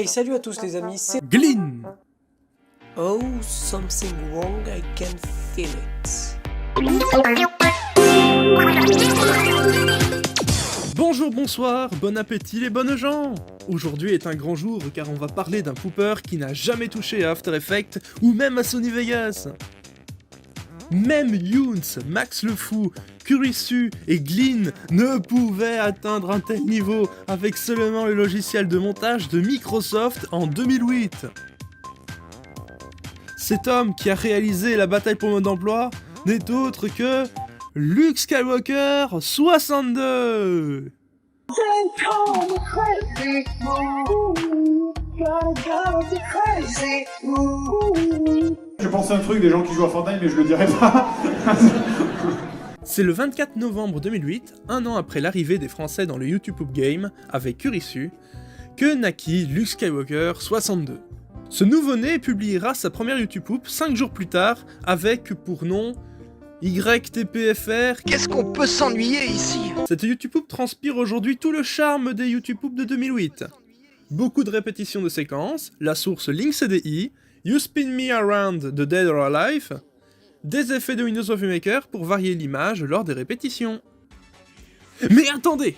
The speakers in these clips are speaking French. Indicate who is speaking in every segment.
Speaker 1: Hey, salut à tous les amis, c'est...
Speaker 2: Glyn.
Speaker 1: Oh, something wrong, I can feel it.
Speaker 2: Bonjour, bonsoir, bon appétit les bonnes gens. Aujourd'hui est un grand jour car on va parler d'un pooper qui n'a jamais touché à After Effects ou même à Sony Vegas. Même Younes, Max le Fou, Kurisu et Glyn ne pouvaient atteindre un tel niveau avec seulement le logiciel de montage de Microsoft en 2008. Cet homme qui a réalisé la bataille pour mode d'emploi n'est autre que Luke Skywalker 62.
Speaker 3: Je pensais à un truc des gens qui jouent à Fortnite mais je le dirai pas.
Speaker 2: C'est le 24 novembre 2008, un an après l'arrivée des Français dans le YouTube Game avec Kurisu, que naquit Luke Skywalker 62. Ce nouveau-né publiera sa première YouTube 5 jours plus tard avec pour nom YTPFR.
Speaker 4: Qu'est-ce qu'on peut s'ennuyer ici?
Speaker 2: Cette YouTube transpire aujourd'hui tout le charme des YouTube de 2008. Beaucoup de répétitions de séquences, la source LinkCDI, You Spin Me Around de Dead or Alive, des effets de Windows Movie Maker pour varier l'image lors des répétitions. Mais attendez!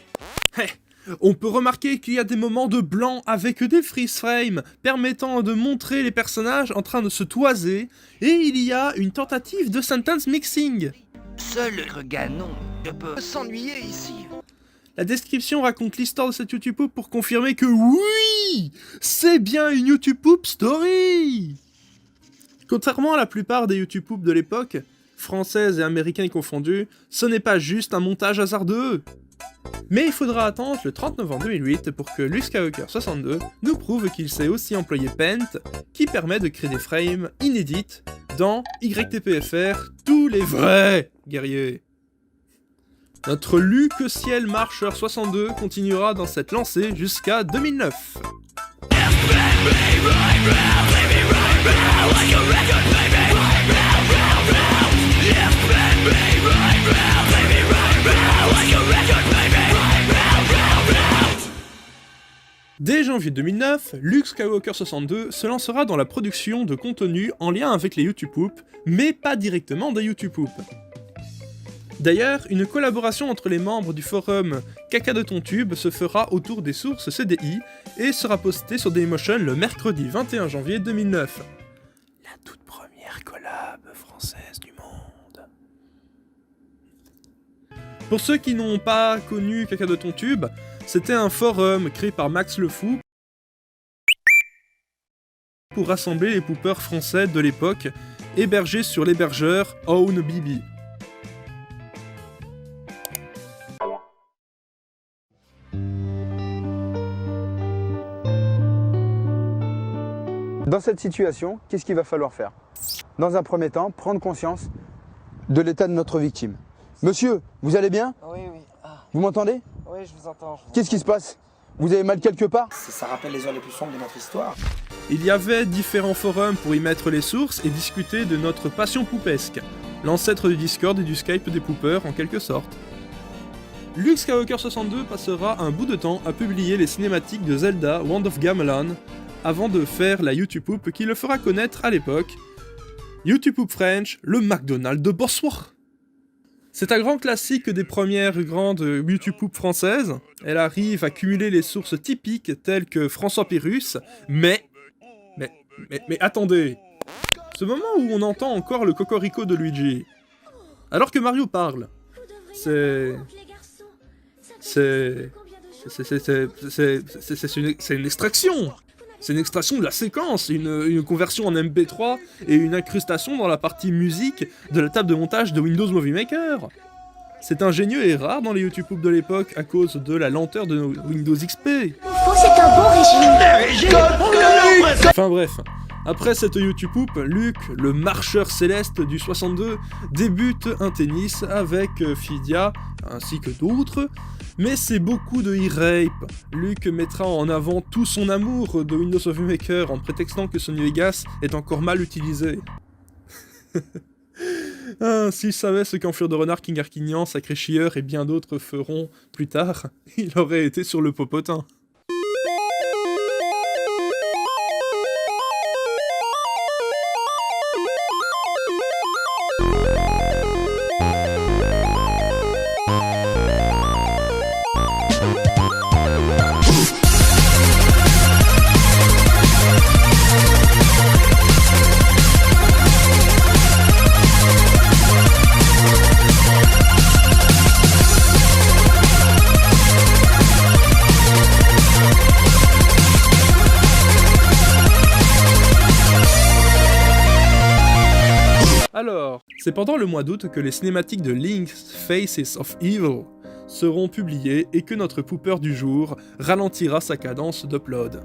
Speaker 2: On peut remarquer qu'il y a des moments de blanc avec des freeze frames permettant de montrer les personnages en train de se toiser, et il y a une tentative de sentence mixing.
Speaker 4: Seul Ganon ne peut s'ennuyer ici.
Speaker 2: La description raconte l'histoire de cette YouTube pour confirmer que oui, c'est bien une YouTube story. Contrairement à la plupart des YouTube de l'époque, françaises et américains confondus, ce n'est pas juste un montage hasardeux. Mais il faudra attendre le 30 novembre 2008 pour que Luke Skywalker 62 nous prouve qu'il sait aussi employer Paint, qui permet de créer des frames inédites dans YTPFR, tous les vrais guerriers. Notre Luke Ciel Marcheur 62 continuera dans cette lancée jusqu'à 2009. Dès janvier 2009, Luke Skywalker 62 se lancera dans la production de contenu en lien avec les YouTube Poop, mais pas directement des YouTube Poop. D'ailleurs, une collaboration entre les membres du forum Caca de ton tube se fera autour des sources CDI et sera postée sur Dailymotion le mercredi 21 janvier 2009. La toute première collab française du monde. Pour ceux qui n'ont pas connu Caca de ton tube, c'était un forum créé par Max le Fou pour rassembler les poopers français de l'époque, hébergés sur l'hébergeur OwnBB.
Speaker 5: Dans cette situation, qu'est-ce qu'il va falloir faire? Dans un premier temps, prendre conscience de l'état de notre victime. Monsieur, vous allez bien?
Speaker 6: Oui, oui. Ah.
Speaker 5: Vous m'entendez?
Speaker 6: Oui, je vous entends.
Speaker 5: Qu'est-ce qui se passe? Vous avez mal quelque part?
Speaker 6: Ça rappelle les heures les plus sombres de notre histoire.
Speaker 2: Il y avait différents forums pour y mettre les sources et discuter de notre passion poupesque, l'ancêtre du Discord et du Skype des poopers en quelque sorte. Luke Skywalker 62 passera un bout de temps à publier les cinématiques de Zelda Wand of Gamelon, avant de faire la YouTube Poop qui le fera connaître à l'époque, YouTube Poop French, le McDonald's de Bonsoir. C'est un grand classique des premières grandes YouTube Poop françaises. Elle arrive à cumuler les sources typiques telles que François Pérus, mais attendez. Ce moment où on entend encore le cocorico de Luigi, alors que Mario parle, c'est une extraction. C'est une extraction de la séquence, une conversion en MP3 et une incrustation dans la partie musique de la table de montage de Windows Movie Maker. C'est ingénieux et rare dans les YouTube Poop de l'époque à cause de la lenteur de Windows XP.
Speaker 7: C'est un bon régime.
Speaker 2: Enfin bref, après cette YouTube Poop, Luke, le marcheur céleste du 62, débute un tennis avec Fidia ainsi que d'autres. Mais c'est beaucoup de e-rape. Luke mettra en avant tout son amour de Windows Movie Maker en prétextant que Sony Vegas est encore mal utilisé. S'il savait ce qu'Enflure de Renard, King Arquignan, Sacré Chieur et bien d'autres feront plus tard, il aurait été sur le popotin. C'est pendant le mois d'août que les cinématiques de Link's Faces of Evil seront publiées et que notre pooper du jour ralentira sa cadence d'upload.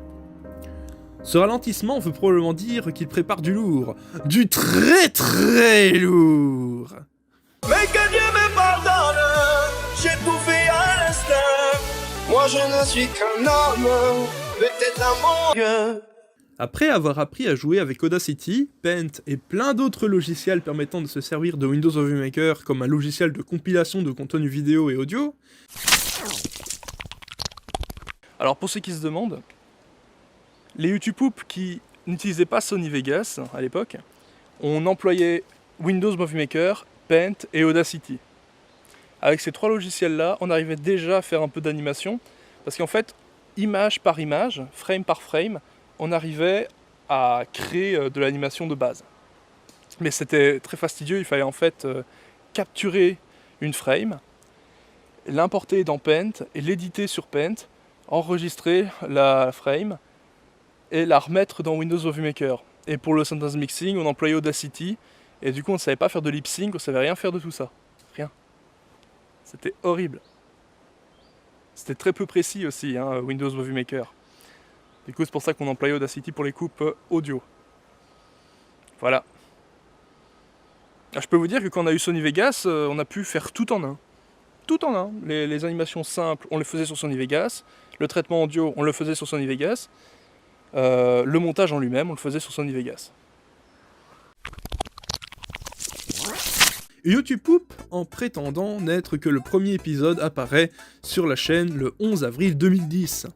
Speaker 2: Ce ralentissement veut probablement dire qu'il prépare du lourd, du très très lourd.
Speaker 8: Mais que Dieu me pardonne, j'ai tout fait à l'instinct. Moi je ne suis qu'un homme, peut-être un manque.
Speaker 2: Après avoir appris à jouer avec Audacity, Paint et plein d'autres logiciels permettant de se servir de Windows Movie Maker comme un logiciel de compilation de contenu vidéo et audio.
Speaker 9: Alors pour ceux qui se demandent, les YouTube qui n'utilisaient pas Sony Vegas à l'époque, on employait Windows Movie Maker, Paint et Audacity. Avec ces trois logiciels-là, on arrivait déjà à faire un peu d'animation, parce qu'en fait, image par image, frame par frame, on arrivait à créer de l'animation de base. Mais c'était très fastidieux, il fallait en fait capturer une frame, l'importer dans Paint et l'éditer sur Paint, enregistrer la frame et la remettre dans Windows Movie Maker. Et pour le sentence mixing, on employait Audacity, et du coup on ne savait pas faire de lip sync, on ne savait rien faire de tout ça. Rien. C'était horrible. C'était très peu précis aussi, hein, Windows Movie Maker. Du coup c'est pour ça qu'on employait Audacity pour les coupes audio. Voilà. Je peux vous dire que quand on a eu Sony Vegas, on a pu faire tout en un. Tout en un. Les animations simples, on les faisait sur Sony Vegas. Le traitement audio, on le faisait sur Sony Vegas. Le montage en lui-même, on le faisait sur Sony Vegas.
Speaker 2: YouTube Poop, en prétendant n'être que le premier épisode, apparaît sur la chaîne le 11 avril 2010.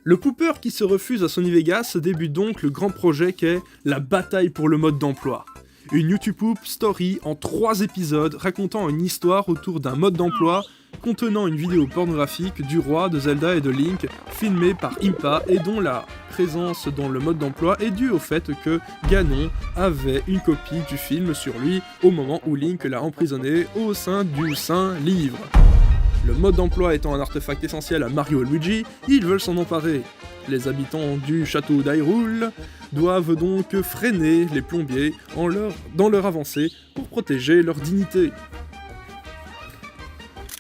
Speaker 2: Le pooper qui se refuse à Sony Vegas débute donc le grand projet qu'est la bataille pour le mode d'emploi. Une YouTube Poop story en 3 épisodes racontant une histoire autour d'un mode d'emploi contenant une vidéo pornographique du roi, de Zelda et de Link, filmée par Impa et dont la présence dans le mode d'emploi est due au fait que Ganon avait une copie du film sur lui au moment où Link l'a emprisonné au sein du Saint Livre. Le mode d'emploi étant un artefact essentiel à Mario et Luigi, ils veulent s'en emparer. Les habitants du château d'Hyrule doivent donc freiner les plombiers dans leur avancée pour protéger leur dignité.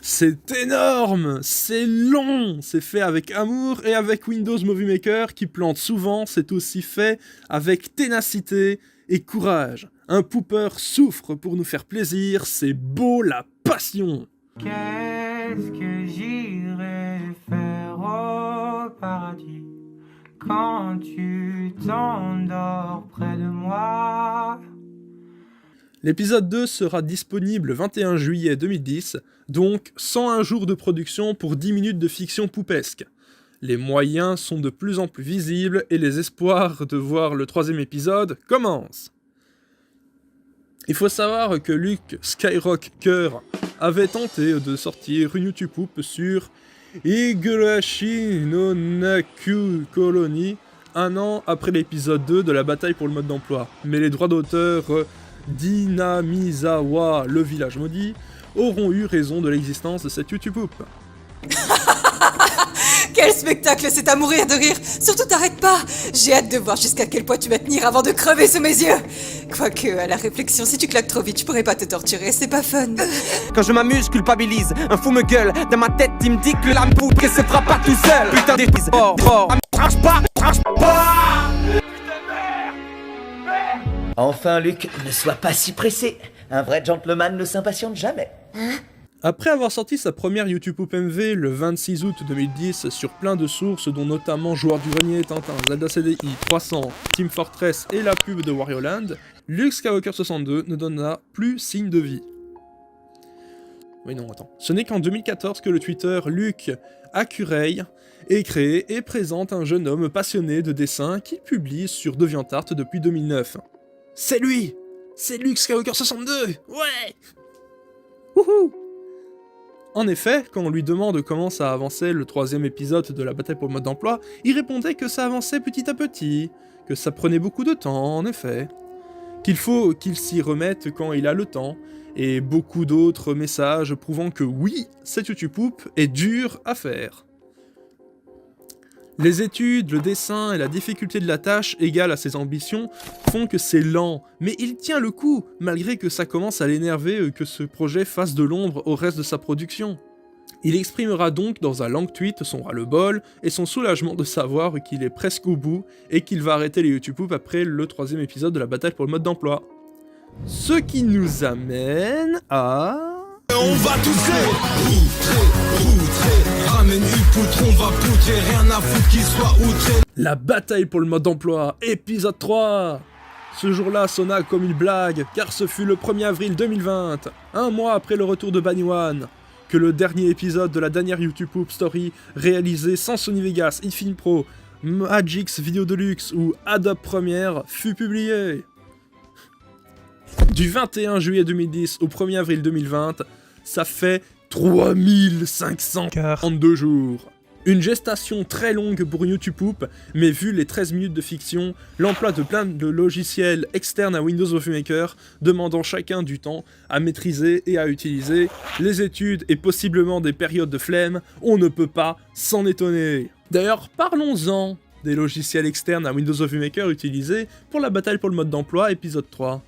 Speaker 2: C'est énorme, c'est long, c'est fait avec amour et avec Windows Movie Maker qui plante souvent, c'est aussi fait avec ténacité et courage. Un pooper souffre pour nous faire plaisir, c'est beau la passion.
Speaker 10: Qu'est-ce que j'irai faire au paradis quand tu t'endors près de moi?
Speaker 2: L'épisode 2 sera disponible le 21 juillet 2010, donc 101 jours de production pour 10 minutes de fiction poupesque. Les moyens sont de plus en plus visibles et les espoirs de voir le 3e épisode commencent. Il faut savoir que Luke Skywalker avait tenté de sortir une YouTube Poop sur Higurashi no Naku Colony 1 an après l'épisode 2 de la bataille pour le mode d'emploi, mais les droits d'auteur d'Inamizawa, le village maudit, auront eu raison de l'existence de cette YouTube Poop.
Speaker 11: Quel spectacle, c'est à mourir de rire. Surtout t'arrêtes pas. J'ai hâte de voir jusqu'à quel point tu vas tenir avant de crever sous mes yeux. Quoique, à la réflexion, si tu claques trop vite, je pourrais pas te torturer, c'est pas fun.
Speaker 8: Quand je m'amuse, culpabilise. Un fou me gueule. Dans ma tête, il me dit que la poudre se fera pas tout seul. Putain d'épices. Marche pas.
Speaker 12: Enfin, Luc, ne sois pas si pressé. Un vrai gentleman ne s'impatiente jamais.
Speaker 2: Après avoir sorti sa première YouTube Poop MV le 26 août 2010 sur plein de sources dont notamment Joueur du Grenier, Tintin, Zelda CDI, 300, Team Fortress et la pub de Wario Land, Luke Skywalker 62 ne donna plus signe de vie. Oui non, attends. Ce n'est qu'en 2014 que le Twitter Luke Akurei est créé et présente un jeune homme passionné de dessin qu'il publie sur DeviantArt depuis 2009. C'est lui! C'est Luke Skywalker 62! Ouais! Wouhou! En effet, quand on lui demande comment ça avançait le 3e épisode de la bataille pour le mode d'emploi, il répondait que ça avançait petit à petit, que ça prenait beaucoup de temps, en effet, qu'il faut qu'il s'y remette quand il a le temps, et beaucoup d'autres messages prouvant que oui, cette YouTube Poop est dure à faire. Les études, le dessin et la difficulté de la tâche égale à ses ambitions font que c'est lent, mais il tient le coup, malgré que ça commence à l'énerver que ce projet fasse de l'ombre au reste de sa production. Il exprimera donc dans un long tweet son ras-le-bol et son soulagement de savoir qu'il est presque au bout et qu'il va arrêter les YouTube après le 3e épisode de la bataille pour le mode d'emploi. Ce qui nous amène à...
Speaker 8: On va poutrer, ramène une poutre, on va poutrer, rien à foutre qu'il soit outré.
Speaker 2: La bataille pour le mode d'emploi, épisode 3. Ce jour-là sonna comme une blague, car ce fut le 1er avril 2020, un mois après le retour de Banywan, que le dernier épisode de la dernière YouTube Poop Story réalisé sans Sony Vegas, Infilm Pro, Magix Video Deluxe ou Adobe Premiere fut publié. Du 21 juillet 2010 au 1er avril 2020, ça fait 3542 jours. Une gestation très longue pour une YouTube Poop, mais vu les 13 minutes de fiction, l'emploi de plein de logiciels externes à Windows Movie Maker, demandant chacun du temps à maîtriser et à utiliser, les études et possiblement des périodes de flemme, on ne peut pas s'en étonner. D'ailleurs, parlons-en des logiciels externes à Windows Movie Maker utilisés pour la bataille pour le mode d'emploi, épisode 3.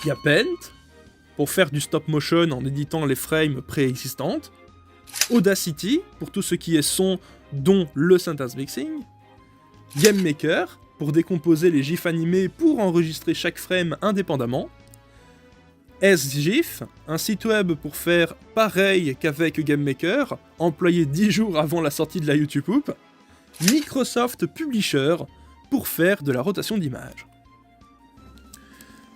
Speaker 2: Il y a Paint, pour faire du stop motion en éditant les frames préexistantes, Audacity, pour tout ce qui est son, dont le syntax mixing, Game Maker, pour décomposer les gifs animés pour enregistrer chaque frame indépendamment, SGIF, un site web pour faire pareil qu'avec Game Maker, employé 10 jours avant la sortie de la YouTube Poop, Microsoft Publisher, pour faire de la rotation d'images.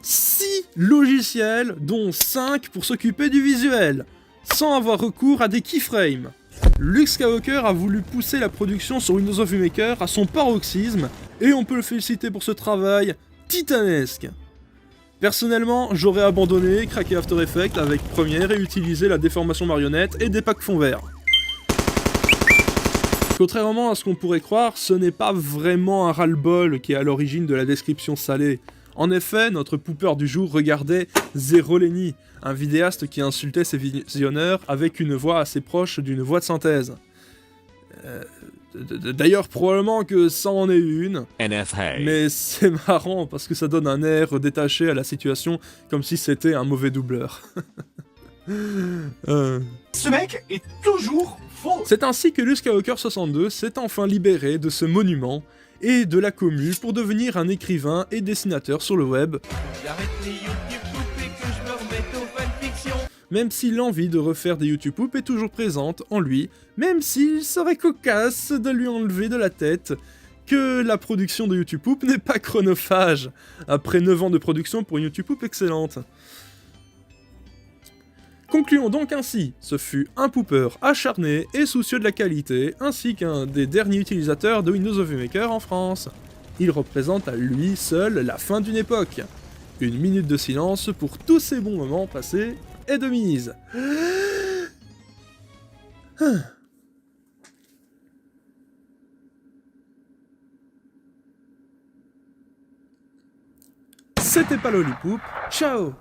Speaker 2: 6 logiciels, dont 5 pour s'occuper du visuel, sans avoir recours à des keyframes. Luke Skywalker a voulu pousser la production sur Windows Movie Maker à son paroxysme, et on peut le féliciter pour ce travail titanesque. Personnellement, j'aurais abandonné, craqué After Effects avec Premiere et utilisé la déformation marionnette et des packs fonds verts. Contrairement à ce qu'on pourrait croire, ce n'est pas vraiment un ras-le-bol qui est à l'origine de la description salée. En effet, notre pooper du jour regardait Zero Lenny, un vidéaste qui insultait ses visionneurs avec une voix assez proche d'une voix de synthèse. D'ailleurs, probablement que ça en est une, mais c'est marrant parce que ça donne un air détaché à la situation, comme si c'était un mauvais doubleur.
Speaker 8: Ce mec est toujours faux.
Speaker 2: C'est ainsi que Luke Skywalker 62 s'est enfin libéré de ce monument et de la commu pour devenir un écrivain et dessinateur sur le web.
Speaker 8: J'arrête les YouTube Poop et que je me remette aux fanfictions.
Speaker 2: Même si l'envie de refaire des YouTube Poop est toujours présente en lui, même s'il serait cocasse de lui enlever de la tête que la production de YouTube Poop n'est pas chronophage, après 9 ans de production pour une YouTube Poop excellente. Concluons donc ainsi, ce fut un pooper acharné et soucieux de la qualité, ainsi qu'un des derniers utilisateurs de Windows Movie Maker en France. Il représente à lui seul la fin d'une époque. Une minute de silence pour tous ces bons moments passés et de mise. C'était pas Lollipoop, ciao.